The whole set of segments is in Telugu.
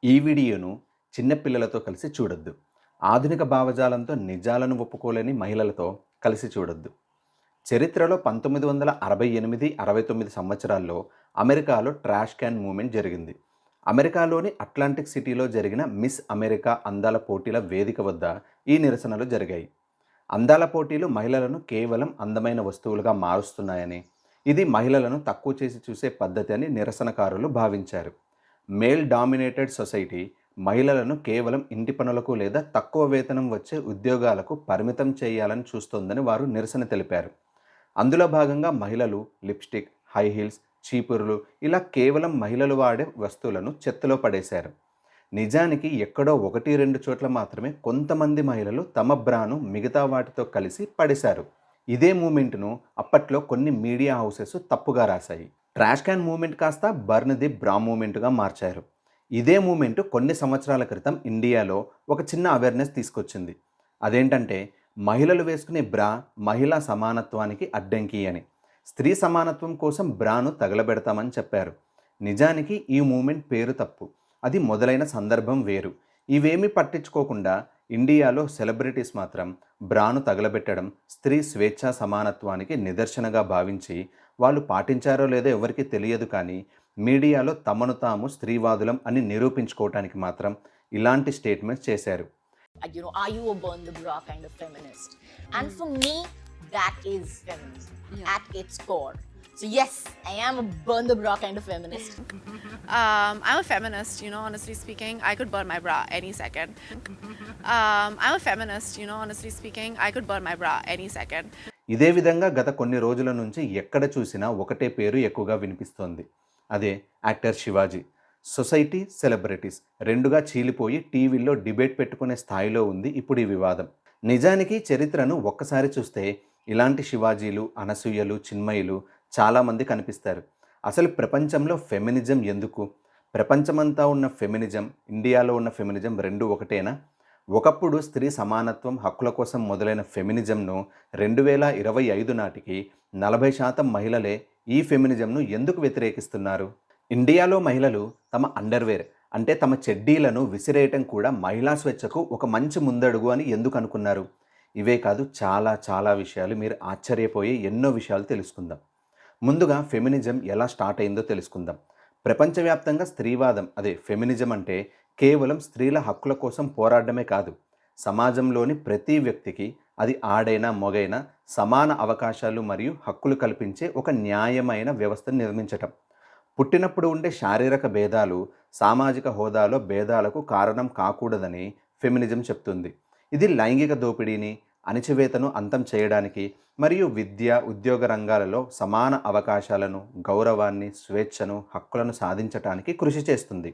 ఈ వీడియోను చిన్న పిల్లలతో కలిసి చూడొద్దు. ఆధునిక భావజాలంతో నిజాలను ఒప్పుకోలేని మహిళలతో కలిసి చూడొద్దు. చరిత్రలో 1968, 69 సంవత్సరాల్లో అమెరికాలో ట్రాష్ క్యాన్ మూవ్‌మెంట్ జరిగింది. అమెరికాలోని అట్లాంటిక్ సిటీలో జరిగిన మిస్ అమెరికా అందాల పోటీల వేదిక వద్ద ఈ నిరసనలు జరిగాయి. అందాల పోటీలు మహిళలను కేవలం అందమైన వస్తువులుగా మారుస్తున్నాయని, ఇది మహిళలను తక్కువ చేసి చూసే పద్ధతి అని నిరసనకారులు భావించారు. మేల్ డామినేటెడ్ సొసైటీ మహిళలను కేవలం ఇంటి పనులకు లేదా తక్కువ వేతనం వచ్చే ఉద్యోగాలకు పరిమితం చేయాలని చూస్తోందని వారు నిరసన తెలిపారు. అందులో భాగంగా మహిళలు లిప్స్టిక్, హై హీల్స్, చీపురులు ఇలా కేవలం మహిళలు వాడే వస్తువులను చెత్తలో పడేశారు. నిజానికి ఎక్కడో 1, 2 చోట్ల మాత్రమే కొంతమంది మహిళలు తమ బ్రాను మిగతా వాటితో కలిసి పడేశారు. ఇదే మూమెంట్ను అప్పట్లో కొన్ని మీడియా హౌసెస్ తప్పుగా రాశాయి. ట్రాష్ క్యాన్ మూవ్‌మెంట్ కాస్త బర్న్ ది బ్రా మూవ్‌మెంట్‌గా మార్చారు. ఇదే మూవ్‌మెంట్ కొన్ని సంవత్సరాల క్రితం ఇండియాలో ఒక చిన్న అవేర్‌నెస్ తీసుకొచ్చింది. అదేంటంటే మహిళలు వేసుకునే బ్రా మహిళా సమానత్వానికి అడ్డంకి అని. స్త్రీ సమానత్వం కోసం బ్రాను తగలబెడతామని చెప్పారు. నిజానికి ఈ మూవ్‌మెంట్ పేరు తప్పు. అది మొదలైన సందర్భం వేరు. ఇవేమీ పట్టించుకోకుండా ఇండియాలో సెలబ్రిటీస్ మాత్రం బ్రాను తగలబెట్టడం స్త్రీ స్వేచ్ఛా సమానత్వానికి నిదర్శనగా భావించి వాళ్ళు పాటించారో లేదో ఎవరికీ తెలియదు, కానీ మీడియాలో తమను తాము స్త్రీవాదులం అని నిరూపించుకోవటానికి మాత్రం ఇలాంటి స్టేట్మెంట్స్ చేశారు. Are you a burn the bra kind of feminist? And for me, that is feminism at its core. So yes, I am a burn the bra kind of feminist. I'm a feminist, honestly speaking. I could burn my bra any second. I'm a feminist, honestly speaking. I could burn my bra any second. ఇదే విధంగా గత కొన్ని రోజుల నుంచి ఎక్కడ చూసినా ఒకటే పేరు ఎక్కువగా వినిపిస్తోంది. అదే యాక్టర్ శివాజీ. సొసైటీ, సెలబ్రిటీస్ రెండుగా చీలిపోయి టీవీల్లో డిబేట్ పెట్టుకునే స్థాయిలో ఉంది ఇప్పుడు ఈ వివాదం. నిజానికి చరిత్రను ఒక్కసారి చూస్తే ఇలాంటి శివాజీలు, అనసూయలు, చిన్మయులు చాలామంది కనిపిస్తారు. అసలు ప్రపంచంలో ఫెమినిజం ఎందుకు? ప్రపంచమంతా ఉన్న ఫెమినిజం, ఇండియాలో ఉన్న ఫెమినిజం రెండు ఒకటేనా? ఒకప్పుడు స్త్రీ సమానత్వం, హక్కుల కోసం మొదలైన ఫెమినిజంను 2025 నాటికి 40% మహిళలే ఈ ఫెమినిజంను ఎందుకు వ్యతిరేకిస్తున్నారు? ఇండియాలో మహిళలు తమ అండర్వేర్ అంటే తమ చెడ్డీలను విసిరేయటం కూడా మహిళా స్వేచ్ఛకు ఒక మంచి ముందడుగు అని ఎందుకు అనుకున్నారు? ఇవే కాదు, చాలా చాలా విషయాలు, మీరు ఆశ్చర్యపోయే ఎన్నో విషయాలు తెలుసుకుందాం. ముందుగా ఫెమినిజం ఎలా స్టార్ట్ అయిందో తెలుసుకుందాం. ప్రపంచవ్యాప్తంగా స్త్రీవాదం అదే ఫెమినిజం అంటే కేవలం స్త్రీల హక్కుల కోసం పోరాడమే కాదు, సమాజంలోని ప్రతి వ్యక్తికి, అది ఆడైనా మొగైనా, సమాన అవకాశాలు మరియు హక్కులు కల్పించే ఒక న్యాయమైన వ్యవస్థను నిర్మించటం. పుట్టినప్పుడు ఉండే శారీరక భేదాలు సామాజిక హోదాలో భేదాలకు కారణం కాకూడదని ఫెమినిజం చెప్తుంది. ఇది లైంగిక దోపిడీని, అణచివేతను అంతం చేయడానికి మరియు విద్య, ఉద్యోగ రంగాలలో సమాన అవకాశాలను, గౌరవాన్ని, స్వేచ్ఛను, హక్కులను సాధించటానికి కృషి చేస్తుంది.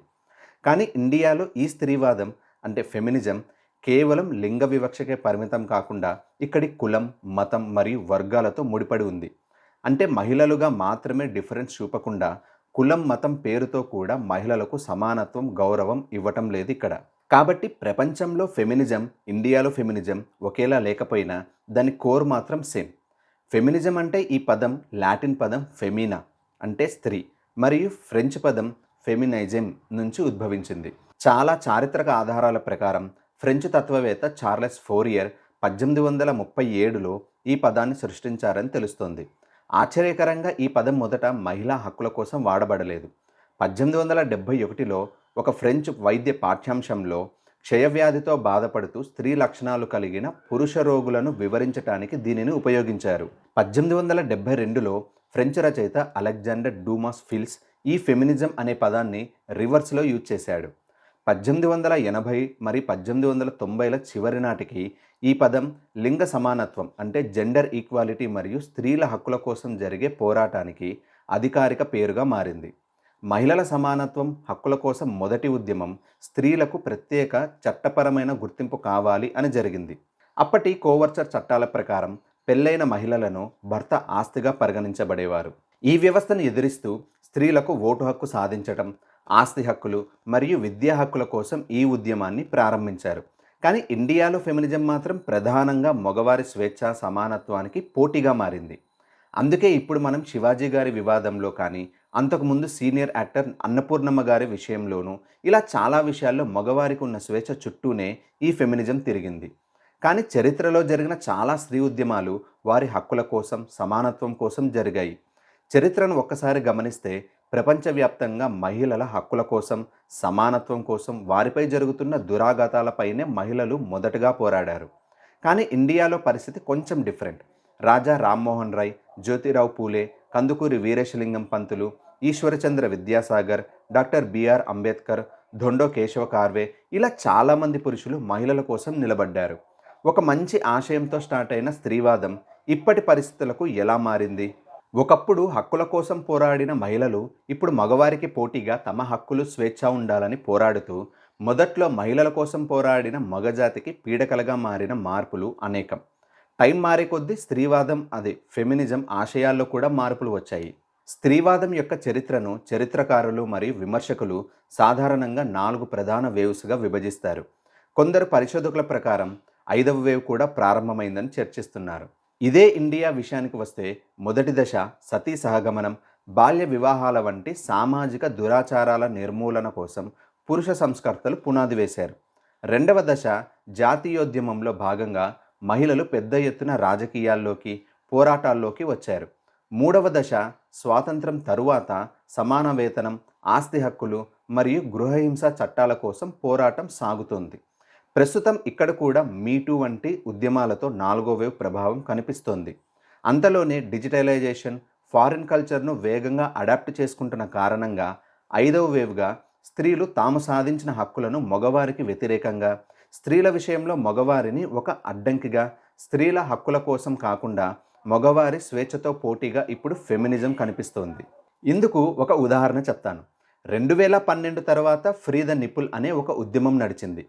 కానీ ఇండియాలో ఈ స్త్రీవాదం అంటే ఫెమినిజం కేవలం లింగ వివక్షకే పరిమితం కాకుండా ఇక్కడి కులం, మతం మరియు వర్గాలతో ముడిపడి ఉంది. అంటే మహిళలుగా మాత్రమే డిఫరెన్స్ చూపకుండా కులం, మతం పేరుతో కూడా మహిళలకు సమానత్వం, గౌరవం ఇవ్వటం లేదు ఇక్కడ. కాబట్టి ప్రపంచంలో ఫెమినిజం, ఇండియాలో ఫెమినిజం ఒకేలా లేకపోయినా దాని కోర్ మాత్రం సేమ్. ఫెమినిజం అంటే ఈ పదం లాటిన్ పదం ఫెమినా అంటే స్త్రీ మరియు ఫ్రెంచ్ పదం ఫెమినైజం నుంచి ఉద్భవించింది. చాలా చారిత్రక ఆధారాల ప్రకారం ఫ్రెంచ్ తత్వవేత్త చార్లెస్ ఫోరియర్ 1837లో ఈ పదాన్ని సృష్టించారని తెలుస్తోంది. ఆశ్చర్యకరంగా ఈ పదం మొదట మహిళా హక్కుల కోసం వాడబడలేదు. 1871లో ఒక ఫ్రెంచ్ వైద్య పాఠ్యాంశంలో క్షయవ్యాధితో బాధపడుతూ స్త్రీ లక్షణాలు కలిగిన పురుష రోగులను వివరించడానికి దీనిని ఉపయోగించారు. 1872లో ఫ్రెంచ్ రచయిత అలెగ్జాండర్ డూమాస్ ఫిల్స్ ఈ ఫెమినిజం అనే పదాన్ని రివర్స్లో యూజ్ చేశాడు. 1880 మరి 1890ల చివరి నాటికి ఈ పదం లింగ సమానత్వం అంటే జెండర్ ఈక్వాలిటీ మరియు స్త్రీల హక్కుల కోసం జరిగే పోరాటానికి అధికారిక పేరుగా మారింది. మహిళల సమానత్వం, హక్కుల కోసం మొదటి ఉద్యమం స్త్రీలకు ప్రత్యేక చట్టపరమైన గుర్తింపు కావాలి అని జరిగింది. అప్పటి కోవర్చర్ చట్టాల ప్రకారం పెళ్ళైన మహిళలను భర్త ఆస్తిగా పరిగణించబడేవారు. ఈ వ్యవస్థను ఎదిరిస్తూ స్త్రీలకు ఓటు హక్కు సాధించటం, ఆస్తి హక్కులు మరియు విద్యా హక్కుల కోసం ఈ ఉద్యమాన్ని ప్రారంభించారు. కానీ ఇండియాలో ఫెమినిజం మాత్రం ప్రధానంగా మగవారి స్వేచ్ఛ, సమానత్వానికి పోటీగా మారింది. అందుకే ఇప్పుడు మనం శివాజీ గారి వివాదంలో కానీ, అంతకుముందు సీనియర్ యాక్టర్ అన్నపూర్ణమ్మ గారి విషయంలోనూ ఇలా చాలా విషయాల్లో మగవారికి ఉన్న స్వేచ్ఛ చుట్టూనే ఈ ఫెమినిజం తిరిగింది. కానీ చరిత్రలో జరిగిన చాలా స్త్రీ ఉద్యమాలు వారి హక్కుల కోసం, సమానత్వం కోసం జరిగాయి. చరిత్రను ఒక్కసారి గమనిస్తే ప్రపంచవ్యాప్తంగా మహిళల హక్కుల కోసం, సమానత్వం కోసం, వారిపై జరుగుతున్న దురాఘాతాలపైనే మహిళలు మొదటగా పోరాడారు. కానీ ఇండియాలో పరిస్థితి కొంచెం different. Raja Rammohan Roy, Jyotirao Phule, Kandukuri Veeresalingam Pantulu, Ishwar Chandra Vidyasagar, doctor BR Ambedkar, ధొండో Keshava Karvy ఇలా చాలామంది పురుషులు మహిళల కోసం నిలబడ్డారు. ఒక మంచి ఆశయంతో స్టార్ట్ అయిన స్త్రీవాదం ఇప్పటి పరిస్థితులకు ఎలా మారింది? ఒకప్పుడు హక్కుల కోసం పోరాడిన మహిళలు ఇప్పుడు మగవారికి పోటీగా తమ హక్కులు, స్వేచ్ఛ ఉండాలని పోరాడుతూ మొదట్లో మహిళల కోసం పోరాడిన మగజాతికి పీడకలగా మారిన మార్పులు అనేకం. టైం మారే కొద్దీ స్త్రీవాదం ఫెమినిజం ఆశయాల్లో కూడా మార్పులు వచ్చాయి. స్త్రీవాదం యొక్క చరిత్రను చరిత్రకారులు మరియు విమర్శకులు సాధారణంగా 4 ప్రధాన వేవ్స్గా విభజిస్తారు. కొందరు పరిశోధకుల ప్రకారం 5వ వేవ్ కూడా ప్రారంభమైందని చర్చిస్తున్నారు. ఇదే ఇండియా విషయానికి వస్తే మొదటి దశ సతీ సహగమనం, బాల్య వివాహాల వంటి సామాజిక దురాచారాల నిర్మూలన కోసం పురుష సంస్కర్తలు పునాది వేశారు. రెండవ దశ జాతీయోద్యమంలో భాగంగా మహిళలు పెద్ద ఎత్తున రాజకీయాల్లోకి, పోరాటాల్లోకి వచ్చారు. మూడవ దశ స్వాతంత్రం తరువాత సమాన వేతనం, ఆస్తి హక్కులు మరియు గృహహింస చట్టాల కోసం పోరాటం సాగుతోంది. ప్రస్తుతం ఇక్కడ కూడా మీటూ వంటి ఉద్యమాలతో 4వ వేవ్ ప్రభావం కనిపిస్తోంది. అంతలోనే డిజిటలైజేషన్, ఫారిన్ కల్చర్ను వేగంగా అడాప్ట్ చేసుకుంటున్న కారణంగా 5వ వేవ్గా స్త్రీలు తాము సాధించిన హక్కులను మగవారికి వ్యతిరేకంగా, స్త్రీల విషయంలో మగవారిని ఒక అడ్డంకిగా, స్త్రీల హక్కుల కోసం కాకుండా మగవారి స్వేచ్ఛతో పోటీగా ఇప్పుడు ఫెమినిజం కనిపిస్తోంది. ఇందుకు ఒక ఉదాహరణ చెప్తాను. 2012 తర్వాత ఫ్రీ ద నిపుల్ అనే ఒక ఉద్యమం నడిచింది.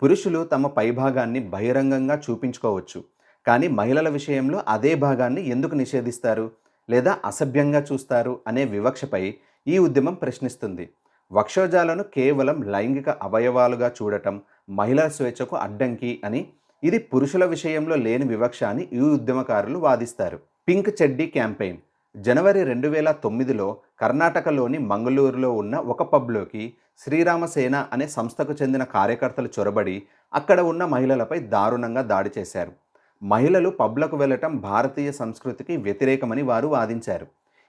పురుషులు తమ పైభాగాన్ని బహిరంగంగా చూపించుకోవచ్చు, కానీ మహిళల విషయంలో అదే భాగాన్ని ఎందుకు నిషేధిస్తారు లేదా అసభ్యంగా చూస్తారు అనే వివక్షపై ఈ ఉద్యమం ప్రశ్నిస్తుంది. వక్షోజాలను కేవలం లైంగిక అవయవాలుగా చూడటం మహిళల స్వేచ్ఛకు అడ్డంకి అని, ఇది పురుషుల విషయంలో లేని వివక్ష అని ఈ ఉద్యమకారులు వాదిస్తారు. పింక్ చెడ్డీ క్యాంపెయిన్ జనవరి 2009లో కర్ణాటకలోని మంగళూరులో ఉన్న ఒక పబ్లోకి శ్రీరామసేన అనే సంస్థకు చెందిన కార్యకర్తలు చొరబడి అక్కడ ఉన్న మహిళలపై దారుణంగా దాడి చేశారు. మహిళలు పబ్లకు వెళ్లటం భారతీయ సంస్కృతికి వ్యతిరేకమని వారు వాదించారు.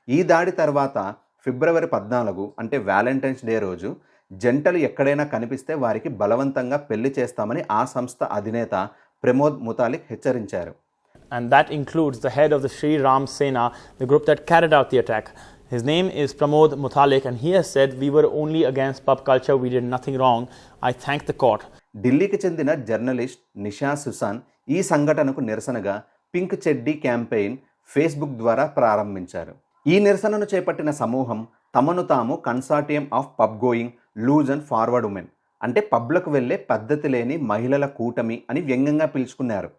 ఈ దాడి తర్వాత ఫిబ్రవరి 14 అంటే వ్యాలంటైన్స్ డే రోజు జంటలు ఎక్కడైనా కనిపిస్తే వారికి బలవంతంగా పెళ్లి చేస్తామని ఆ సంస్థ అధినేత ప్రమోద్ ముతాలిక్ హెచ్చరించారు. And that includes the head of the Sri Ram Sena, the group that carried out the attack. His name is Pramod Mutalik, and he has said, "We were only against pub culture, we did nothing wrong. I thank the court." ఢిల్లీకి చెందిన జర్నలిస్ట్ నిషా సుసాన్ ఈ సంఘటనకు నిరసనగా పింక్ చెడ్డీ క్యాంపెయిన్ ఫేస్బుక్ ద్వారా ప్రారంభించారు. ఈ నిరసనను చేపట్టిన సమూహం తమను తాము consortium of pub going loose and forward women, అంటే పబ్లకు వెళ్లే పద్ధతి లేని మహిళల కూటమి అని వ్యంగ్యంగా పిలుచుకున్నారు.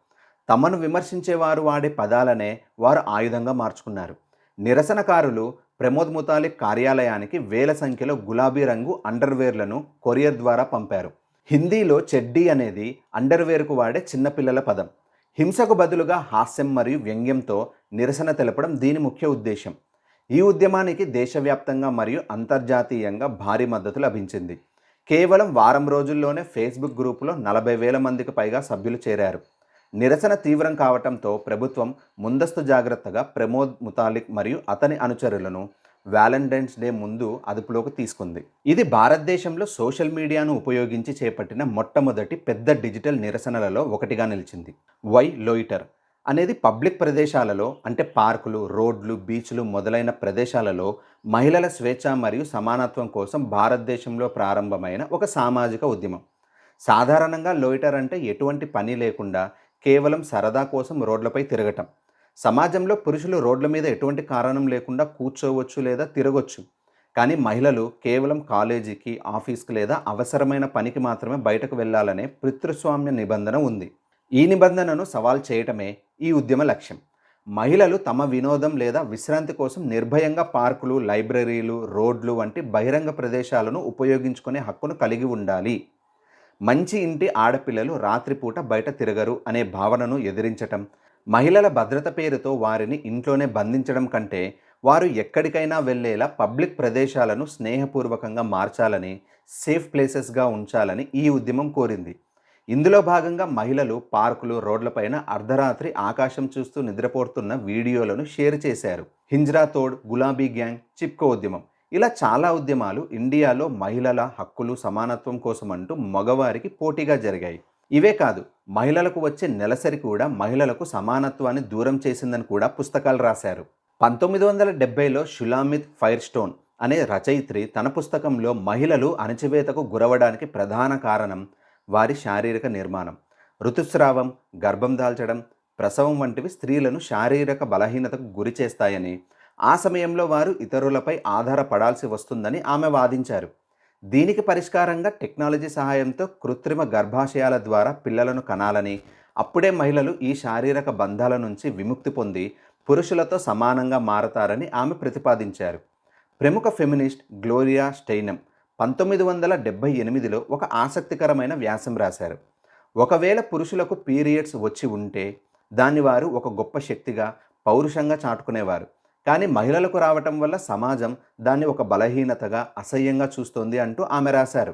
తమను విమర్శించేవారు వాడే పదాలనే వారు ఆయుధంగా మార్చుకున్నారు. నిరసనకారులు ప్రమోద్ ముతాలిక్ కార్యాలయానికి వేల సంఖ్యలో గులాబీ రంగు అండర్వేర్లను కొరియర్ ద్వారా పంపారు. హిందీలో చెడ్డీ అనేది అండర్వేర్కు వాడే చిన్నపిల్లల పదం. హింసకు బదులుగా హాస్యం మరియు వ్యంగ్యంతో నిరసన తెలపడం దీని ముఖ్య ఉద్దేశం. ఈ ఉద్యమానికి దేశవ్యాప్తంగా మరియు అంతర్జాతీయంగా భారీ మద్దతు లభించింది. కేవలం వారం రోజుల్లోనే ఫేస్బుక్ గ్రూపులో 40,000 మందికి పైగా సభ్యులు చేరారు. నిరసన తీవ్రం కావడంతో ప్రభుత్వం ముందస్తు జాగ్రత్తగా ప్రమోద్ ముతాలిక్ మరియు అతని అనుచరులను వ్యాలంటైన్స్ డే ముందు అదుపులోకి తీసుకుంది. ఇది భారతదేశంలో సోషల్ మీడియాను ఉపయోగించి చేపట్టిన మొట్టమొదటి పెద్ద డిజిటల్ నిరసనలలో ఒకటిగా నిలిచింది. వై లోయిటర్ అనేది పబ్లిక్ ప్రదేశాలలో, అంటే పార్కులు, రోడ్లు, బీచ్లు మొదలైన ప్రదేశాలలో మహిళల స్వేచ్ఛ మరియు సమానత్వం కోసం భారతదేశంలో ప్రారంభమైన ఒక సామాజిక ఉద్యమం. సాధారణంగా లోయిటర్ అంటే ఎటువంటి పని లేకుండా కేవలం సరదా కోసం రోడ్లపై తిరగటం. సమాజంలో పురుషులు రోడ్ల మీద ఎటువంటి కారణం లేకుండా కూర్చోవచ్చు లేదా తిరగొచ్చు, కానీ మహిళలు కేవలం కాలేజీకి, ఆఫీస్కి లేదా అవసరమైన పనికి మాత్రమే బయటకు వెళ్లాలనే పితృస్వామ్య నిబంధన ఉంది. ఈ నిబంధనను సవాల్ చేయటమే ఈ ఉద్యమ లక్ష్యం. మహిళలు తమ వినోదం లేదా విశ్రాంతి కోసం నిర్భయంగా పార్కులు, లైబ్రరీలు, రోడ్లు వంటి బహిరంగ ప్రదేశాలను ఉపయోగించుకునే హక్కును కలిగి ఉండాలి. మంచి ఇంటి ఆడపిల్లలు రాత్రిపూట బయట తిరగరు అనే భావనను ఎదిరించటం, మహిళల భద్రత పేరుతో వారిని ఇంట్లోనే బంధించడం కంటే వారు ఎక్కడికైనా వెళ్ళేలా పబ్లిక్ ప్రదేశాలను స్నేహపూర్వకంగా మార్చాలని, సేఫ్ ప్లేసెస్గా ఉంచాలని ఈ ఉద్యమం కోరింది. ఇందులో భాగంగా మహిళలు పార్కులు, రోడ్లపైన అర్ధరాత్రి ఆకాశం చూస్తూ నిద్రపోతున్న వీడియోలను షేర్ చేశారు. హింజ్రా తోడ్, గులాబీ గ్యాంగ్, చిప్కో ఉద్యమం ఇలా చాలా ఉద్యమాలు ఇండియాలో మహిళల హక్కులు, సమానత్వం కోసమంటూ మగవారికి పోటీగా జరిగాయి. ఇవే కాదు, మహిళలకు వచ్చే నెలసరి కూడా మహిళలకు సమానత్వాన్ని దూరం చేసిందని కూడా పుస్తకాలు రాశారు. 1970లో షులామిత్ ఫైర్స్టోన్ అనే రచయిత్రి తన పుస్తకంలో మహిళలు అణచివేతకు గురవడానికి ప్రధాన కారణం వారి శారీరక నిర్మాణం. ఋతుస్రావం, గర్భం దాల్చడం, ప్రసవం వంటివి స్త్రీలను శారీరక బలహీనతకు గురి చేస్తాయని, ఆ సమయంలో వారు ఇతరులపై ఆధారపడాల్సి వస్తుందని ఆమె వాదించారు. దీనికి పరిష్కారంగా టెక్నాలజీ సహాయంతో కృత్రిమ గర్భాశయాల ద్వారా పిల్లలను కనాలని, అప్పుడే మహిళలు ఈ శారీరక బంధాల నుంచి విముక్తి పొంది పురుషులతో సమానంగా మారతారని ఆమె ప్రతిపాదించారు. ప్రముఖ ఫెమినిస్ట్ గ్లోరియా స్టెయినమ్ 1978లో ఒక ఆసక్తికరమైన వ్యాసం రాశారు. ఒకవేళ పురుషులకు పీరియడ్స్ వచ్చి ఉంటే దాన్ని వారు ఒక గొప్ప శక్తిగా, పౌరుషంగా చాటుకునేవారు. కానీ మహిళలకు రావటం వల్ల సమాజం దాన్ని ఒక బలహీనతగా, అసహ్యంగా చూస్తోంది అంటూ ఆమె రాశారు.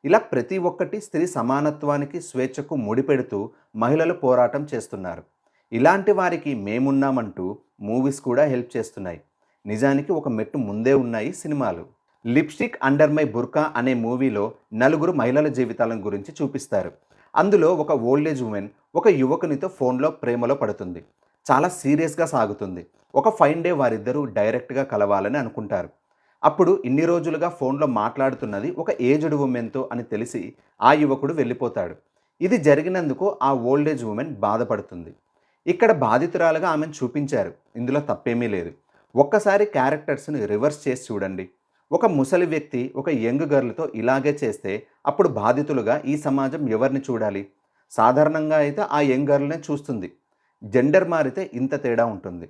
ఇలా ప్రతి ఒక్కటి స్త్రీ సమానత్వానికి, స్వేచ్ఛకు ముడిపెడుతూ మహిళలు పోరాటం చేస్తున్నారు. ఇలాంటి వారికి మేమున్నామంటూ మూవీస్ కూడా హెల్ప్ చేస్తున్నాయి. నిజానికి ఒక మెట్టు ముందే ఉన్నాయి సినిమాలు. లిప్స్టిక్ అండర్ మై బుర్కా అనే మూవీలో నలుగురు మహిళల జీవితాల గురించి చూపిస్తారు. అందులో ఒక ఓల్డేజ్ ఉమెన్ ఒక యువకునితో ఫోన్లో ప్రేమలో పడుతుంది. చాలా సీరియస్గా సాగుతుంది. ఒక ఫైన్ డే వారిద్దరూ డైరెక్ట్గా కలవాలని అనుకుంటారు. అప్పుడు ఇన్ని రోజులుగా ఫోన్లో మాట్లాడుతున్నది ఒక ఏజ్డ్ ఉమెన్తో అని తెలిసి ఆ యువకుడు వెళ్ళిపోతాడు. ఇది జరిగినందుకు ఆ ఓల్డేజ్ ఉమెన్ బాధపడుతుంది. ఇక్కడ బాధితురాలుగా ఆమెను చూపించారు. ఇందులో తప్పేమీ లేదు. ఒక్కసారి క్యారెక్టర్స్ని రివర్స్ చేసి చూడండి. ఒక ముసలి వ్యక్తి ఒక యంగ్ గర్ల్తో ఇలాగే చేస్తే అప్పుడు బాధితులుగా ఈ సమాజం ఎవరిని చూడాలి? సాధారణంగా అయితే ఆ యంగ్ గర్ల్నే చూస్తుంది. జెండర్ మారితే ఇంత తేడా ఉంటుంది.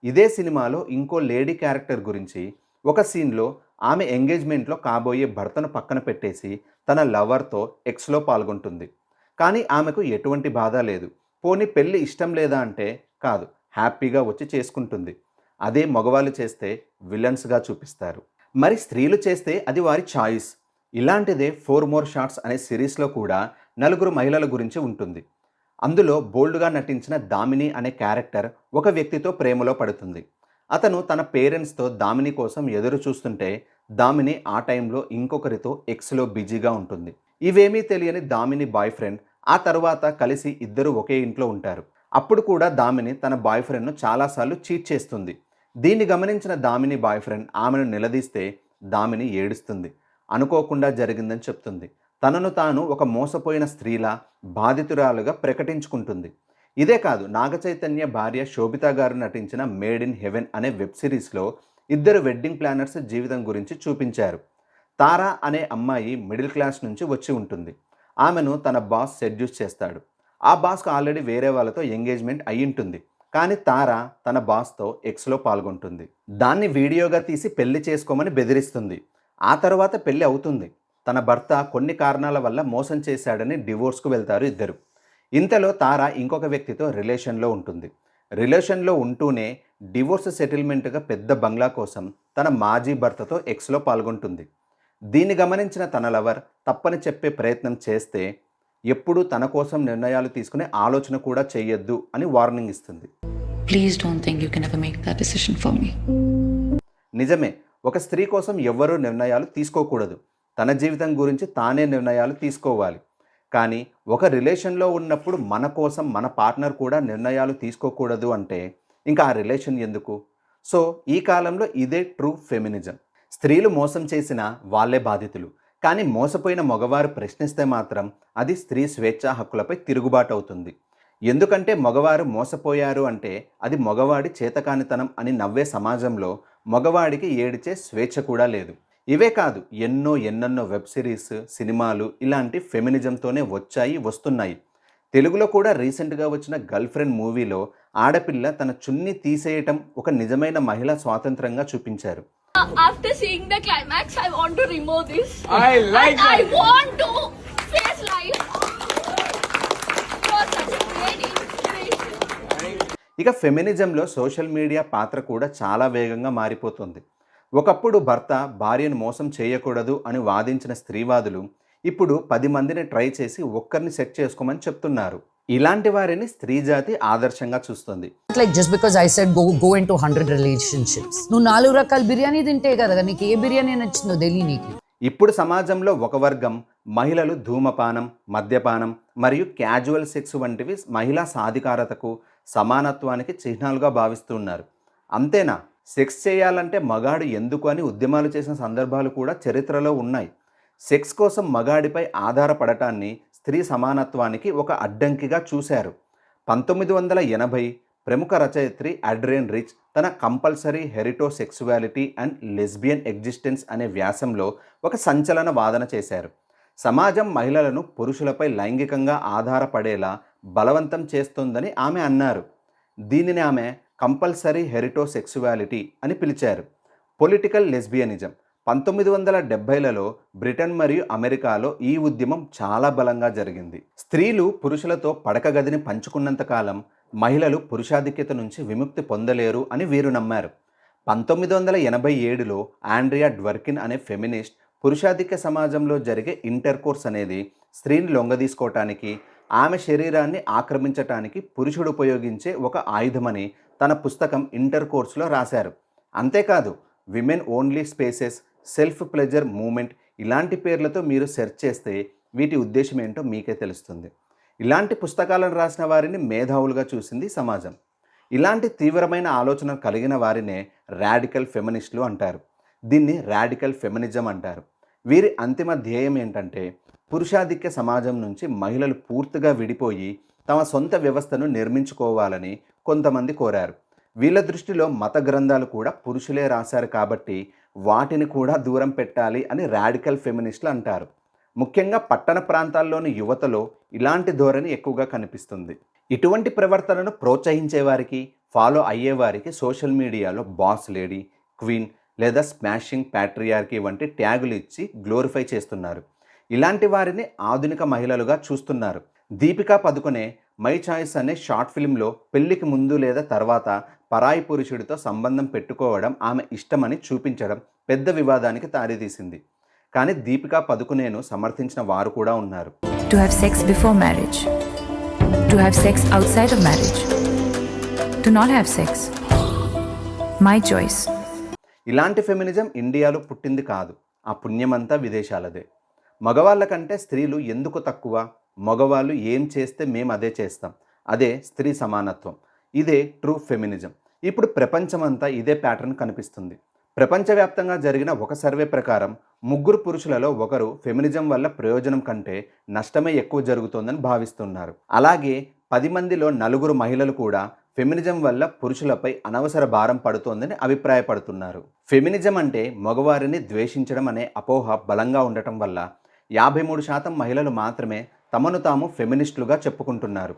ఇదే సినిమాలో ఇంకో లేడీ క్యారెక్టర్ గురించి ఒక సీన్లో ఆమె ఎంగేజ్మెంట్లో కాబోయే భర్తను పక్కన పెట్టేసి తన లవర్తో ఎక్స్లో పాల్గొంటుంది. కానీ ఆమెకు ఎటువంటి బాధ లేదు. పోనీ పెళ్ళి ఇష్టం లేదా అంటే కాదు, హ్యాపీగా వచ్చి చేసుకుంటుంది. అదే మగవాళ్ళు చేస్తే విలన్స్గా చూపిస్తారు. మరి స్త్రీలు చేస్తే అది వారి చాయిస్. ఇలాంటిదే 4 More Shots అనే సిరీస్లో కూడా నలుగురు మహిళల గురించి ఉంటుంది. అందులో బోల్డ్గా నటించిన దామిని అనే క్యారెక్టర్ ఒక వ్యక్తితో ప్రేమలో పడుతుంది. అతను తన పేరెంట్స్తో దామిని కోసం ఎదురు చూస్తుంటే దామిని ఆ టైంలో ఇంకొకరితో ఎక్స్లో బిజీగా ఉంటుంది. ఇవేమీ తెలియని దామిని బాయ్ ఫ్రెండ్ ఆ తర్వాత కలిసి ఇద్దరు ఒకే ఇంట్లో ఉంటారు. అప్పుడు కూడా దామిని తన బాయ్ ఫ్రెండ్ను చాలాసార్లు చీట్ చేస్తుంది. దీన్ని గమనించిన దామిని బాయ్ ఫ్రెండ్ ఆమెను నిలదీస్తే దామిని ఏడుస్తుంది. అనుకోకుండా జరిగిందని చెప్తుంది. తనను తాను ఒక మోసపోయిన స్త్రీలా, బాధితురాలుగా ప్రకటించుకుంటుంది. ఇదే కాదు, నాగచైతన్య భార్య శోభితా గారు నటించిన మేడ్ ఇన్ హెవెన్ అనే వెబ్ సిరీస్లో ఇద్దరు వెడ్డింగ్ ప్లానర్స్ జీవితం గురించి చూపించారు. తారా అనే అమ్మాయి మిడిల్ క్లాస్ నుంచి వచ్చి ఉంటుంది. ఆమెను తన బాస్ సెడ్యూస్ చేస్తాడు. ఆ బాస్కు ఆల్రెడీ వేరే వాళ్ళతో ఎంగేజ్మెంట్ అయ్యింటుంది. కానీ తారా తన బాస్తో ఎక్స్లో పాల్గొంటుంది. దాన్ని వీడియోగా తీసి పెళ్లి చేసుకోమని బెదిరిస్తుంది. ఆ తర్వాత పెళ్లి అవుతుంది. తన భర్త కొన్ని కారణాల వల్ల మోసం చేశాడని డివోర్స్కు వెళ్తారు ఇద్దరు. ఇంతలో తారా ఇంకొక వ్యక్తితో రిలేషన్లో ఉంటుంది. రిలేషన్లో ఉంటూనే డివోర్స్ సెటిల్మెంట్గా పెద్ద బంగ్లా కోసం తన మాజీ భర్తతో ఎక్స్లో పాల్గొంటుంది. దీన్ని గమనించిన తన లవర్ తప్పని చెప్పే ప్రయత్నం చేస్తే ఎప్పుడూ తన కోసం నిర్ణయాలు తీసుకునే ఆలోచన కూడా చేయొద్దు అని వార్నింగ్ ఇస్తుంది. Please don't think you can ever make that decision for me. నిజమే, ఒక స్త్రీ కోసం ఎవ్వరూ నిర్ణయాలు తీసుకోకూడదు. తన జీవితం గురించి తానే నిర్ణయాలు తీసుకోవాలి. కానీ ఒక రిలేషన్లో ఉన్నప్పుడు మన కోసం మన పార్ట్నర్ కూడా నిర్ణయాలు తీసుకోకూడదు అంటే ఇంకా ఆ రిలేషన్ ఎందుకు? సో ఈ కాలంలో ఇదే ట్రూ ఫెమినిజం. స్త్రీలు మోసం చేసిన వాళ్ళే బాధితులు. కానీ మోసపోయిన మగవారు ప్రశ్నిస్తే మాత్రం అది స్త్రీ స్వేచ్ఛా హక్కులపై తిరుగుబాటు అవుతుంది. ఎందుకంటే మగవారు మోసపోయారు అంటే అది మగవాడి చేతకానితనం అని నవ్వే సమాజంలో మగవాడికి ఏడిచే స్వేచ్ఛ కూడా లేదు. ఇవే కాదు, ఎన్నెన్నో వెబ్ సిరీస్, సినిమాలు ఇలాంటి ఫెమినిజంతోనే వస్తున్నాయి. తెలుగులో కూడా రీసెంట్గా వచ్చిన గర్ల్ ఫ్రెండ్ మూవీలో ఆడపిల్ల తన చున్ని తీసేయటం ఒక నిజమైన మహిళా స్వాతంత్రంగా చూపించారు. After seeing the climax, I want to remove this. I like that. I want to face life. You are such a great inspiration. ఇక ఫెమినిజంలో సోషల్ మీడియా పాత్ర కూడా చాలా వేగంగా మారిపోతుంది. ఒకప్పుడు భర్త భార్యను మోసం చేయకూడదు అని వాదించిన స్త్రీవాదులు ఇప్పుడు 10 మందిని ట్రై చేసి ఒక్కరిని సెట్ చేసుకోమని చెప్తున్నారు. ఇలాంటి వారిని స్త్రీ జాతి ఆదర్శంగా చూస్తుంది. Like just because I said go into 100 relationships. నువ్వు 4 రకాల బిర్యానీ తింటే కదా నీకు ఏ బిర్యానీ నచ్చిందో తెలియ నీకు. ఇప్పుడు సమాజంలో ఒక వర్గం మహిళలు ధూమపానం, మద్యపానం మరియు క్యాజువల్ సెక్స్ వంటివి మహిళా సాధికారతకు, సమానత్వానికి చిహ్నాలుగా భావిస్తున్నారు. అంతేనా, సెక్స్ చేయాలంటే మగాడు ఎందుకు అని ఉద్యమాలు చేసిన సందర్భాలు కూడా చరిత్రలో ఉన్నాయి. సెక్స్ కోసం మగాడిపై ఆధారపడటాన్ని స్త్రీ సమానత్వానికి ఒక అడ్డంకిగా చూశారు. 1980 ప్రముఖ రచయిత్రి అడ్రియన్ రిచ్ తన కంపల్సరీ హెరిటోసెక్సువాలిటీ అండ్ లెస్బియన్ ఎగ్జిస్టెన్స్ అనే వ్యాసంలో ఒక సంచలన వాదన చేశారు. సమాజం మహిళలను పురుషులపై లైంగికంగా ఆధారపడేలా బలవంతం చేస్తోందని ఆమె అన్నారు. దీనిని ఆమె కంపల్సరీ హెరిటోసెక్సువాలిటీ అని పిలిచారు. పొలిటికల్ లెస్బియనిజం 1970లలో బ్రిటన్ మరియు అమెరికాలో ఈ ఉద్యమం చాలా బలంగా జరిగింది. స్త్రీలు పురుషులతో పడక గదిని పంచుకున్నంతకాలం మహిళలు పురుషాధిక్యత నుంచి విముక్తి పొందలేరు అని వీరు నమ్మారు. 1987లో ఆండ్రియా డ్వర్కిన్ అనే ఫెమినిస్ట్ పురుషాధిక్య సమాజంలో జరిగే ఇంటర్కోర్స్ అనేది స్త్రీని లొంగదీసుకోవటానికి, ఆమె శరీరాన్ని ఆక్రమించటానికి పురుషుడు ఉపయోగించే ఒక ఆయుధమని తన పుస్తకం ఇంటర్కోర్స్లో రాశారు. అంతేకాదు, women only spaces, self pleasure moment ఇలాంటి పేర్లతో మీరు సెర్చ్ చేస్తే వీటి ఉద్దేశం ఏంటో మీకే తెలుస్తుంది. ఇలాంటి పుస్తకాలను రాసిన వారిని మేధావులుగా చూసింది సమాజం. ఇలాంటి తీవ్రమైన ఆలోచన కలిగిన వారినే రాడికల్ ఫెమినిస్టులు అంటారు. దీన్ని రాడికల్ ఫెమినిజం అంటారు. వీరి అంతిమ ధ్యేయం ఏంటంటే పురుషాధిక్య సమాజం నుంచి మహిళలు పూర్తిగా విడిపోయి తమ సొంత వ్యవస్థను నిర్మించుకోవాలని కొంతమంది కోరారు. వీళ్ళ దృష్టిలో మత గ్రంథాలు కూడా పురుషులే రాశారు కాబట్టి వాటిని కూడా దూరం పెట్టాలి అని రాడికల్ ఫెమినిస్టులు అంటారు. ముఖ్యంగా పట్టణ ప్రాంతాల్లోని యువతలో ఇలాంటి ధోరణి ఎక్కువగా కనిపిస్తుంది. ఇటువంటి ప్రవర్తనను ప్రోత్సహించేవారికి, ఫాలో అయ్యేవారికి సోషల్ మీడియాలో బాస్ లేడీ, క్వీన్ లేదా స్మాషింగ్ ప్యాట్రియార్కీ వంటి ట్యాగులు ఇచ్చి గ్లోరిఫై చేస్తున్నారు. ఇలాంటి వారిని ఆధునిక మహిళలుగా చూస్తున్నారు. దీపికా పదుకొనే మై చాయిస్ అనే షార్ట్ ఫిల్మ్లో పెళ్లికి ముందు లేదా తర్వాత పరాయి పురుషుడితో సంబంధం పెట్టుకోవడం ఆమె ఇష్టమని చూపించడం పెద్ద వివాదానికి దారితీసింది. కానీ దీపికా పదుకొనేను సమర్థించిన వారు కూడా ఉన్నారు. To have sex before marriage, to have sex outside of marriage, to not have sex. My choice. ఇలాంటి ఫెమినిజం ఇండియాలో పుట్టింది కాదు, ఆ పుణ్యమంతా విదేశాలదే. మగవాళ్ళ కంటే స్త్రీలు ఎందుకు తక్కువ? మగవాళ్ళు ఏం చేస్తే మేము అదే చేస్తాం. అదే స్త్రీ సమానత్వం. ఇదే ట్రూ ఫెమినిజం. ఇప్పుడు ప్రపంచమంతా ఇదే ప్యాటర్న్ కనిపిస్తుంది. ప్రపంచవ్యాప్తంగా జరిగిన ఒక సర్వే ప్రకారం 3 పురుషులలో ఒకరు ఫెమినిజం వల్ల ప్రయోజనం కంటే నష్టమే ఎక్కువ జరుగుతోందని భావిస్తున్నారు. అలాగే 10 మందిలో 4 మహిళలు కూడా ఫెమినిజం వల్ల పురుషులపై అనవసర భారం పడుతోందని అభిప్రాయపడుతున్నారు. ఫెమినిజం అంటే మగవారిని ద్వేషించడం అనే అపోహ బలంగా ఉండటం వల్ల 53% మహిళలు మాత్రమే తమను తాము ఫెమినిస్టులుగా చెప్పుకుంటున్నారు.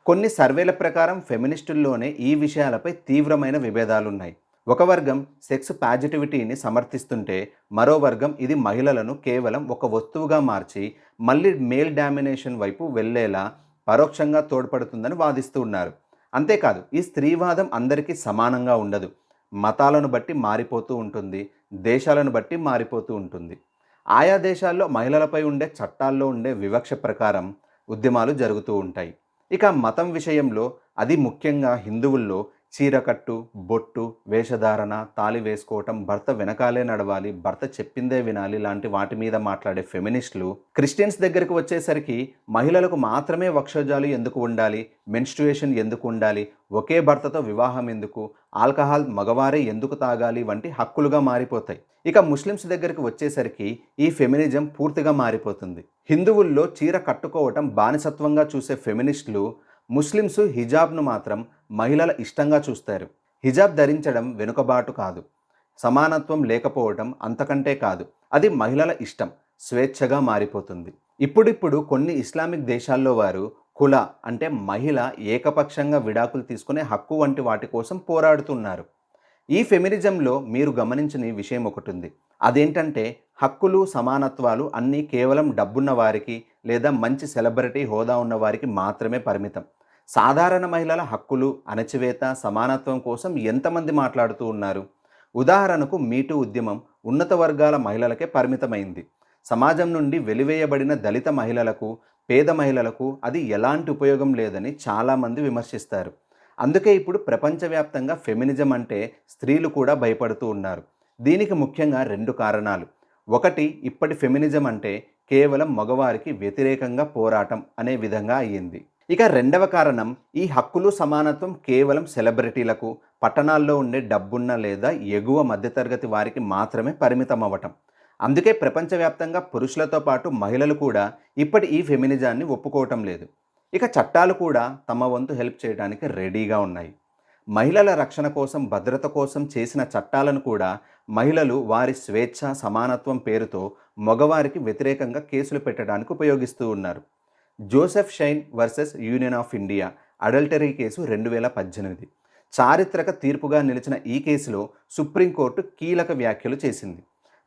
కొన్ని సర్వేల ప్రకారం ఫెమినిస్టుల్లోనే ఈ విషయాలపై తీవ్రమైన విభేదాలున్నాయి. ఒక వర్గం సెక్స్ పాజిటివిటీని సమర్థిస్తుంటే మరో వర్గం ఇది మహిళలను కేవలం ఒక వస్తువుగా మార్చి మళ్ళీ మేల్ డామినేషన్ వైపు వెళ్ళేలా పరోక్షంగా తోడ్పడుతుందని వాదిస్తూ ఉన్నారు. అంతేకాదు, ఈ స్త్రీవాదం అందరికీ సమానంగా ఉండదు. మతాలను బట్టి మారిపోతూ ఉంటుంది, దేశాలను బట్టి మారిపోతూ ఉంటుంది. ఆయా దేశాల్లో మహిళలపై ఉండే చట్టాల్లో ఉండే వివక్ష ప్రకారం ఉద్యమాలు జరుగుతూ ఉంటాయి. ఇక మతం విషయంలో అది ముఖ్యంగా హిందువుల్లో చీరకట్టు, బొట్టు, వేషధారణ, తాళి వేసుకోవటం, భర్త వెనకాలే నడవాలి, భర్త చెప్పిందే వినాలి లాంటి వాటి మీద మాట్లాడే ఫెమినిస్టులు క్రిస్టియన్స్ దగ్గరికి వచ్చేసరికి మహిళలకు మాత్రమే వక్షోజాలు ఎందుకు ఉండాలి, మెన్స్ట్రుయేషన్ ఎందుకు ఉండాలి, ఒకే భర్తతో వివాహం ఎందుకు, ఆల్కహాల్ మగవారే ఎందుకు తాగాలి వంటి హక్కులుగా మారిపోతాయి. ఇక ముస్లిమ్స్ దగ్గరికి వచ్చేసరికి ఈ ఫెమినిజం పూర్తిగా మారిపోతుంది. హిందువుల్లో చీర కట్టుకోవటం బానిసత్వంగా చూసే ఫెమినిస్టులు ముస్లిమ్స్ హిజాబ్ను మాత్రం మహిళల ఇష్టంగా చూస్తారు. హిజాబ్ ధరించడం వెనుకబాటు కాదు, సమానత్వం లేకపోవడం అంతకంటే కాదు, అది మహిళల ఇష్టం, స్వేచ్ఛగా మారిపోతుంది. ఇప్పుడిప్పుడు కొన్ని ఇస్లామిక్ దేశాల్లో వారు కుల అంటే మహిళ ఏకపక్షంగా విడాకులు తీసుకునే హక్కు వంటి వాటి కోసం పోరాడుతున్నారు. ఈ ఫెమినిజంలో మీరు గమనించిన విషయం ఒకటి ఉంది. అదేంటంటే హక్కులు, సమానత్వాలు అన్నీ కేవలం డబ్బున్న వారికి లేదా మంచి సెలబ్రిటీ హోదా ఉన్న వారికి మాత్రమే పరిమితం. సాధారణ మహిళల హక్కులు, అణచివేత, సమానత్వం కోసం ఎంతమంది మాట్లాడుతూ ఉన్నారు? ఉదాహరణకు మీటూ ఉద్యమం ఉన్నత వర్గాల మహిళలకే పరిమితమైంది. సమాజం నుండి వెలివేయబడిన దళిత మహిళలకు, పేద మహిళలకు అది ఎలాంటి ఉపయోగం లేదని చాలామంది విమర్శిస్తారు. అందుకే ఇప్పుడు ప్రపంచవ్యాప్తంగా ఫెమినిజం అంటే స్త్రీలు కూడా భయపడుతూ ఉన్నారు. దీనికి ముఖ్యంగా 2 కారణాలు. ఒకటి, ఇప్పటి ఫెమినిజం అంటే కేవలం మగవారికి వ్యతిరేకంగా పోరాటం అనే విధంగా అయ్యింది. ఇక రెండవ కారణం, ఈ హక్కులు, సమానత్వం కేవలం సెలబ్రిటీలకు, పట్టణాల్లో ఉండే డబ్బున్న లేదా ఎగువ మధ్యతరగతి వారికి మాత్రమే పరిమితం అవ్వటం. అందుకే ప్రపంచవ్యాప్తంగా పురుషులతో పాటు మహిళలు కూడా ఇప్పటి ఈ ఫెమినిజాన్ని ఒప్పుకోవటం లేదు. ఇక చట్టాలు కూడా తమ వంతు హెల్ప్ చేయడానికి రెడీగా ఉన్నాయి. మహిళల రక్షణ కోసం, భద్రత కోసం చేసిన చట్టాలను కూడా మహిళలు వారి స్వేచ్ఛ, సమానత్వం పేరుతో మగవారికి వ్యతిరేకంగా కేసులు పెట్టడానికి ఉపయోగిస్తూ ఉన్నారు. Joseph shine versus union of India adultery case 2018 చారిత్రక తీర్పుగా నిలిచిన ఈ కేసులో సుప్రీంకోర్టు కీలక వ్యాఖ్యలు చేసింది.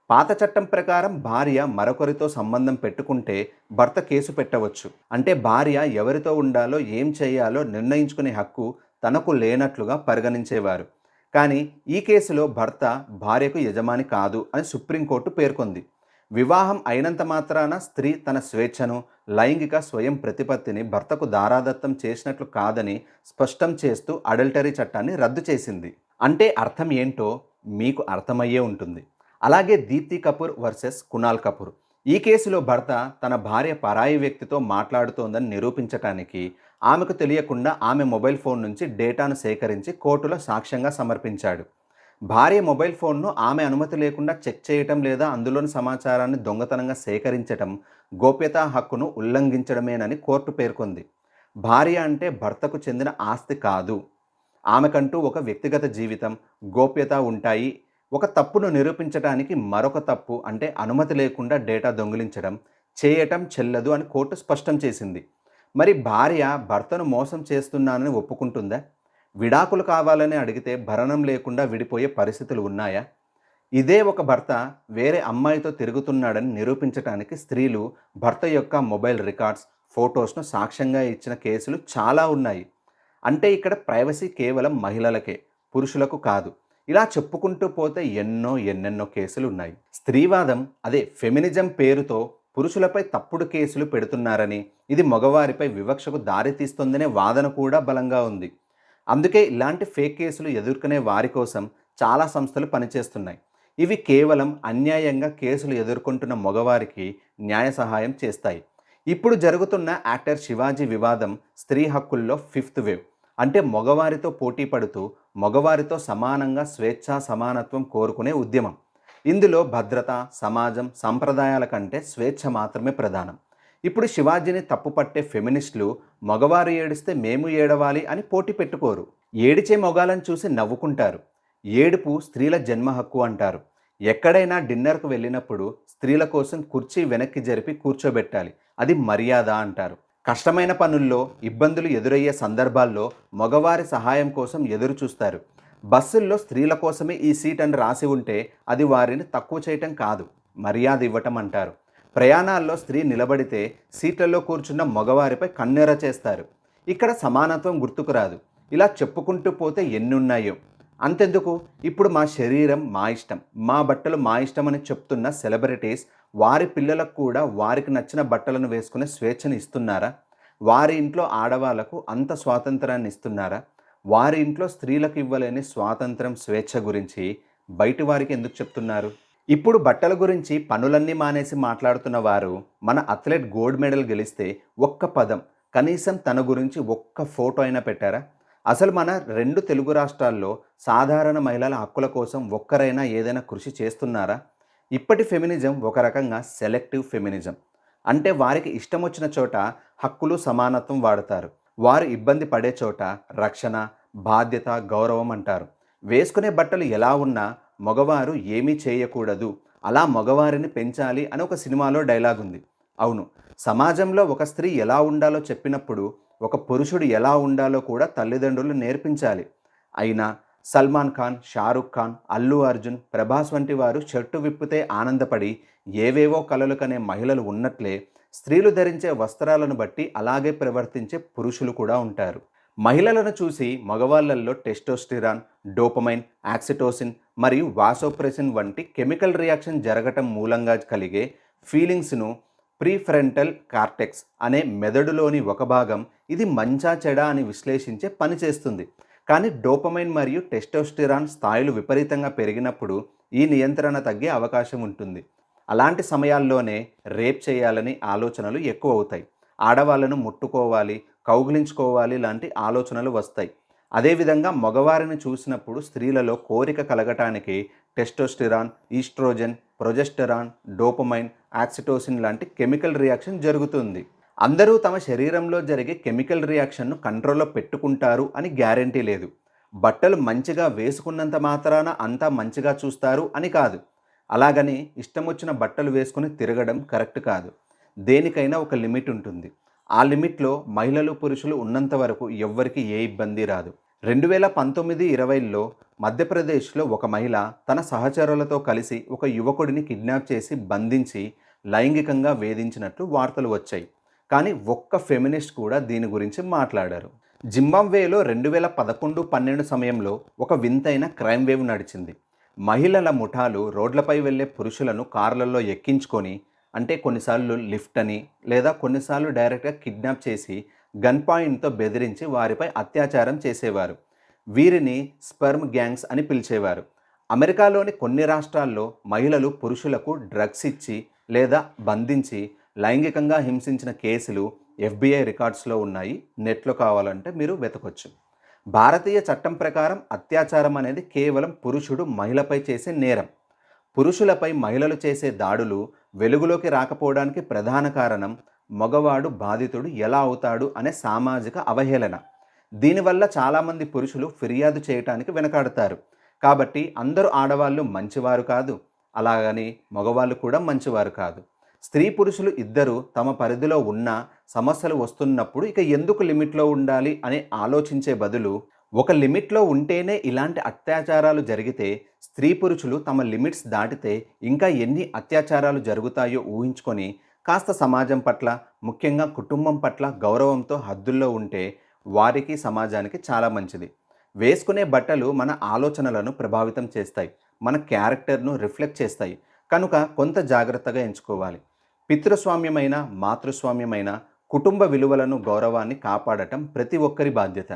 పాత చట్టం ప్రకారం భార్య మరొకరితో సంబంధం పెట్టుకుంటే భర్త కేసు పెట్టవచ్చు. అంటే భార్య ఎవరితో ఉండాలో, ఏం చేయాలో నిర్ణయించుకునే హక్కు తనకు లేనట్లుగా పరిగణించేవారు. కానీ ఈ కేసులో భర్త భార్యకు యజమాని కాదు అని సుప్రీంకోర్టు పేర్కొంది. వివాహం అయినంత మాత్రాన స్త్రీ తన స్వేచ్ఛను, లైంగిక స్వయం ప్రతిపత్తిని భర్తకు దారాదత్తం చేసినట్లు కాదని స్పష్టం చేస్తూ అడల్టరీ చట్టాన్ని రద్దు చేసింది. అంటే అర్థం ఏంటో మీకు అర్థమయ్యే ఉంటుంది. అలాగే దీప్తి కపూర్ వర్సెస్ కునాల్ కపూర్. ఈ కేసులో భర్త తన భార్య పరాయి వ్యక్తితో మాట్లాడుతోందని నిరూపించటానికి ఆమెకు తెలియకుండా ఆమె మొబైల్ ఫోన్ నుంచి డేటాను సేకరించి కోర్టులో సాక్ష్యంగా సమర్పించాడు. భార్య మొబైల్ ఫోన్ను ఆమె అనుమతి లేకుండా చెక్ చేయటం లేదా అందులోని సమాచారాన్ని దొంగతనంగా సేకరించటం గోప్యతా హక్కును ఉల్లంఘించడమేనని కోర్టు పేర్కొంది. భార్య అంటే భర్తకు చెందిన ఆస్తి కాదు. ఆమెకంటూ ఒక వ్యక్తిగత జీవితం, గోప్యత ఉంటాయి. ఒక తప్పును నిరూపించడానికి మరొక తప్పు అంటే అనుమతి లేకుండా డేటా దొంగిలించడం చేయటం చెల్లదు అని కోర్టు స్పష్టం చేసింది. మరి భార్య భర్తను మోసం చేస్తున్నానని ఒప్పుకుంటుందా? విడాకులు కావాలని అడిగితే భరణం లేకుండా విడిపోయే పరిస్థితులు ఉన్నాయా? ఇదే ఒక భర్త వేరే అమ్మాయితో తిరుగుతున్నాడని నిరూపించడానికి స్త్రీలు భర్త యొక్క మొబైల్ రికార్డ్స్, ఫొటోస్ను సాక్ష్యంగా ఇచ్చిన కేసులు చాలా ఉన్నాయి. అంటే ఇక్కడ ప్రైవసీ కేవలం మహిళలకే, పురుషులకు కాదు. ఇలా చెప్పుకుంటూ పోతే ఎన్నెన్నో కేసులు ఉన్నాయి. స్త్రీవాదం, అదే ఫెమినిజం పేరుతో పురుషులపై తప్పుడు కేసులు పెడుతున్నారని, ఇది మగవారిపై వివక్షకు దారితీస్తుందనే వాదన కూడా బలంగా ఉంది. అందుకే ఇలాంటి ఫేక్ కేసులు ఎదుర్కొనే వారి కోసం చాలా సంస్థలు పనిచేస్తున్నాయి. ఇవి కేవలం అన్యాయంగా కేసులు ఎదుర్కొంటున్న మగవారికి న్యాయ సహాయం చేస్తాయి. ఇప్పుడు జరుగుతున్న యాక్టర్ శివాజీ వివాదం స్త్రీ హక్కుల్లో 5th వేవ్. అంటే మగవారితో పోటీ పడుతూ మగవారితో సమానంగా స్వేచ్ఛ, సమానత్వం కోరుకునే ఉద్యమం. ఇందులో భద్రత, సమాజం, సంప్రదాయాల కంటే స్వేచ్ఛ మాత్రమే ప్రధానం. ఇప్పుడు శివాజీని తప్పుపట్టే ఫెమినిస్టులు మగవారు ఏడిస్తే మేము ఏడవాలి అని పోటీ పెట్టుకోరు. ఏడిచే మొగాలను చూసి నవ్వుకుంటారు. ఏడుపు స్త్రీల జన్మ హక్కు అంటారు. ఎక్కడైనా డిన్నర్కు వెళ్ళినప్పుడు స్త్రీల కోసం కుర్చీ వెనక్కి జరిపి కూర్చోబెట్టాలి, అది మర్యాద అంటారు. కష్టమైన పనుల్లో ఇబ్బందులు ఎదురయ్యే సందర్భాల్లో మగవారి సహాయం కోసం ఎదురు చూస్తారు. బస్సుల్లో స్త్రీల కోసమే ఈ సీట్ అని రాసి ఉంటే అది వారిని తక్కువ చేయటం కాదు, మర్యాద ఇవ్వటం అంటారు. ప్రయాణాల్లో స్త్రీ నిలబడితే సీట్లలో కూర్చున్న మగవారిపై కన్నెర చేస్తారు. ఇక్కడ సమానత్వం గుర్తుకు రాదు. ఇలా చెప్పుకుంటూ పోతే ఎన్నున్నాయో. అంతెందుకు, ఇప్పుడు మా శరీరం మా ఇష్టం, మా బట్టలు మా ఇష్టం అని చెప్తున్న సెలబ్రిటీస్ వారి పిల్లలకు కూడా వారికి నచ్చిన బట్టలను వేసుకునే స్వేచ్ఛను ఇస్తున్నారా? వారి ఇంట్లో ఆడవాళ్లకు అంత స్వాతంత్రాన్ని ఇస్తున్నారా? వారి ఇంట్లో స్త్రీలకు ఇవ్వలేని స్వాతంత్రం, స్వేచ్ఛ గురించి బయటి వారికి ఎందుకు చెప్తున్నారు? ఇప్పుడు బట్టల గురించి పనులన్నీ మానేసి మాట్లాడుతున్న వారు మన అథ్లెట్ గోల్డ్ మెడల్ గెలిస్తే ఒక్క పదం, కనీసం తన గురించి ఒక్క ఫోటో అయినా పెట్టారా? అసలు మన 2 తెలుగు రాష్ట్రాల్లో సాధారణ మహిళల హక్కుల కోసం ఒక్కరైనా ఏదైనా కృషి చేస్తున్నారా? ఇప్పటి ఫెమినిజం ఒక రకంగా సెలెక్టివ్ ఫెమినిజం. అంటే వారికి ఇష్టం వచ్చిన చోట హక్కులు, సమానత్వం వాడతారు. వారు ఇబ్బంది పడే చోట రక్షణ, బాధ్యత, గౌరవం అంటారు. వేసుకునే బట్టలు ఎలా ఉన్నా మగవారు ఏమీ చేయకూడదు, అలా మగవారిని పెంచాలి అని ఒక సినిమాలో డైలాగ్ ఉంది. అవును, సమాజంలో ఒక స్త్రీ ఎలా ఉండాలో చెప్పినప్పుడు ఒక పురుషుడు ఎలా ఉండాలో కూడా తల్లిదండ్రులు నేర్పించాలి. అయినా సల్మాన్ ఖాన్, షారుఖ్ ఖాన్, అల్లు అర్జున్, ప్రభాస్ వంటి వారు షర్టు విప్పితే ఆనందపడి ఏవేవో కలలు కనే మహిళలు ఉన్నట్లే స్త్రీలు ధరించే వస్త్రాలను బట్టి అలాగే ప్రవర్తించే పురుషులు కూడా ఉంటారు. మహిళలను చూసి మగవాళ్ళల్లో టెస్టోస్టిరాన్, డోపమైన్, ఆక్సిటోసిన్ మరియు వాసోప్రెసిన్ వంటి కెమికల్ రియాక్షన్ జరగటం మూలంగా కలిగే ఫీలింగ్స్ను ప్రీఫ్రంటల్ కార్టెక్స్ అనే మెదడులోని ఒక భాగం ఇది మంచా చెడా అని విశ్లేషించే పని చేస్తుంది. కానీ డోపమైన్ మరియు టెస్టోస్టిరాన్ స్థాయిలు విపరీతంగా పెరిగినప్పుడు ఈ నియంత్రణ తగ్గే అవకాశం ఉంటుంది. అలాంటి సమయాల్లోనే రేప్ చేయాలని ఆలోచనలు ఎక్కువ అవుతాయి. ఆడవాళ్ళను ముట్టుకోవాలి, కౌగిలించుకోవాలి లాంటి ఆలోచనలు వస్తాయి. అదేవిధంగా మగవారిని చూసినప్పుడు స్త్రీలలో కోరిక కలగటానికి testosterone, estrogen, progesterone, dopamine, oxytocin లాంటి కెమికల్ రియాక్షన్ జరుగుతుంది. అందరూ తమ శరీరంలో జరిగే కెమికల్ రియాక్షన్ను కంట్రోల్లో పెట్టుకుంటారు అని గ్యారెంటీ లేదు. బట్టలు మంచిగా వేసుకున్నంత మాత్రాన అంతా మంచిగా చూస్తారు అని కాదు. అలాగని ఇష్టం వచ్చిన బట్టలు వేసుకుని తిరగడం కరెక్ట్ కాదు. దేనికైనా ఒక లిమిట్ ఉంటుంది. ఆ లిమిట్లో మహిళలు పురుషులు ఉన్నంత వరకు ఎవ్వరికీ ఏ ఇబ్బంది రాదు. 2019-20లో మధ్యప్రదేశ్లో ఒక మహిళ తన సహచరులతో కలిసి ఒక యువకుడిని కిడ్నాప్ చేసి బంధించి లైంగికంగా వేధించినట్లు వార్తలు వచ్చాయి. కానీ ఒక్క ఫెమినిస్ట్ కూడా దీని గురించి మాట్లాడారు. జింబాబ్వేలో 2011-12 సమయంలో ఒక వింతైన క్రైమ్ వేవ్ నడిచింది. మహిళల ముఠాలు రోడ్లపై వెళ్ళే పురుషులను కార్లలో ఎక్కించుకొని, అంటే కొన్నిసార్లు లిఫ్ట్ అని లేదా కొన్నిసార్లు డైరెక్ట్గా కిడ్నాప్ చేసి గన్ పాయింట్తో బెదిరించి వారిపై అత్యాచారం చేసేవారు. వీరిని స్పెర్మ్ గ్యాంగ్స్ అని పిలిచేవారు. అమెరికాలోని కొన్ని రాష్ట్రాల్లో మహిళలు పురుషులకు డ్రగ్స్ ఇచ్చి లేదా బంధించి లైంగికంగా హింసించిన కేసులు FBI రికార్డ్స్లో ఉన్నాయి. నెట్లో కావాలంటే మీరు వెతకొచ్చు. భారతీయ చట్టం ప్రకారం అత్యాచారం అనేది కేవలం పురుషుడు మహిళపై చేసే నేరం. పురుషులపై మహిళలు చేసే దాడులు వెలుగులోకి రాకపోవడానికి ప్రధాన కారణం మగవాడు బాధితుడు ఎలా అవుతాడు అనే సామాజిక అవహేళన. దీనివల్ల చాలామంది పురుషులు ఫిర్యాదు చేయటానికి వెనకాడతారు. కాబట్టి అందరూ ఆడవాళ్ళు మంచివారు కాదు, అలాగని మగవాళ్ళు కూడా మంచివారు కాదు. స్త్రీ పురుషులు ఇద్దరు తమ పరిధిలో ఉన్న సమస్యలు వస్తున్నప్పుడు ఇక ఎందుకు లిమిట్లో ఉండాలి అని ఆలోచించే బదులు ఒక లిమిట్లో ఉంటేనే ఇలాంటి అత్యాచారాలు జరిగితే స్త్రీ పురుషులు తమ లిమిట్స్ దాటితే ఇంకా ఎన్ని అత్యాచారాలు జరుగుతాయో ఊహించుకొని కాస్త సమాజం పట్ల, ముఖ్యంగా కుటుంబం పట్ల గౌరవంతో హద్దుల్లో ఉంటే వారికి సమాజానికి చాలా మంచిది. వేసుకునే బట్టలు మన ఆలోచనలను ప్రభావితం చేస్తాయి, మన క్యారెక్టర్ను రిఫ్లెక్ట్ చేస్తాయి. కనుక కొంత జాగ్రత్తగా ఎంచుకోవాలి. పితృస్వామ్యమైన, మాతృస్వామ్యమైన కుటుంబ విలువలను, గౌరవాన్ని కాపాడటం ప్రతి ఒక్కరి బాధ్యత.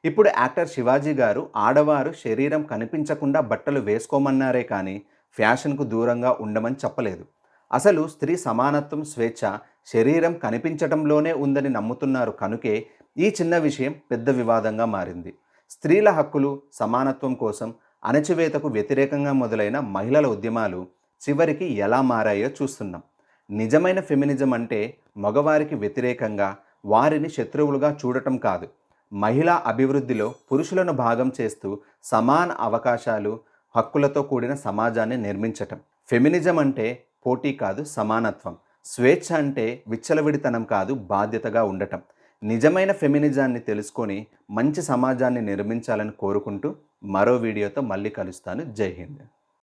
ఇప్పుడు యాక్టర్ శివాజీ గారు ఆడవారు శరీరం కనిపించకుండా బట్టలు వేసుకోమన్నారే కానీ ఫ్యాషన్కు దూరంగా ఉండమని చెప్పలేదు. అసలు స్త్రీ సమానత్వం, స్వేచ్ఛ శరీరం కనిపించటంలోనే ఉందని నమ్ముతున్నారు కనుకే ఈ చిన్న విషయం పెద్ద వివాదంగా మారింది. స్త్రీల హక్కులు, సమానత్వం కోసం అణచివేతకు వ్యతిరేకంగా మొదలైన మహిళల ఉద్యమాలు చివరికి ఎలా మారాయో చూస్తున్నాం. నిజమైన ఫెమినిజం అంటే మగవారికి వ్యతిరేకంగా, వారిని శత్రువులుగా చూడటం కాదు. మహిళా అభివృద్ధిలో పురుషులను భాగం చేస్తూ సమాన అవకాశాలు, హక్కులతో కూడిన సమాజాన్ని నిర్మించటం. ఫెమినిజం అంటే పోటీ కాదు, సమానత్వం. స్వేచ్ఛ అంటే విచ్చలవిడితనం కాదు, బాధ్యతగా ఉండటం. నిజమైన ఫెమినిజాన్ని తెలుసుకొని మంచి సమాజాన్ని నిర్మించాలని కోరుకుంటూ మరో వీడియోతో మళ్ళీ కలుస్తాను. జై హింద్.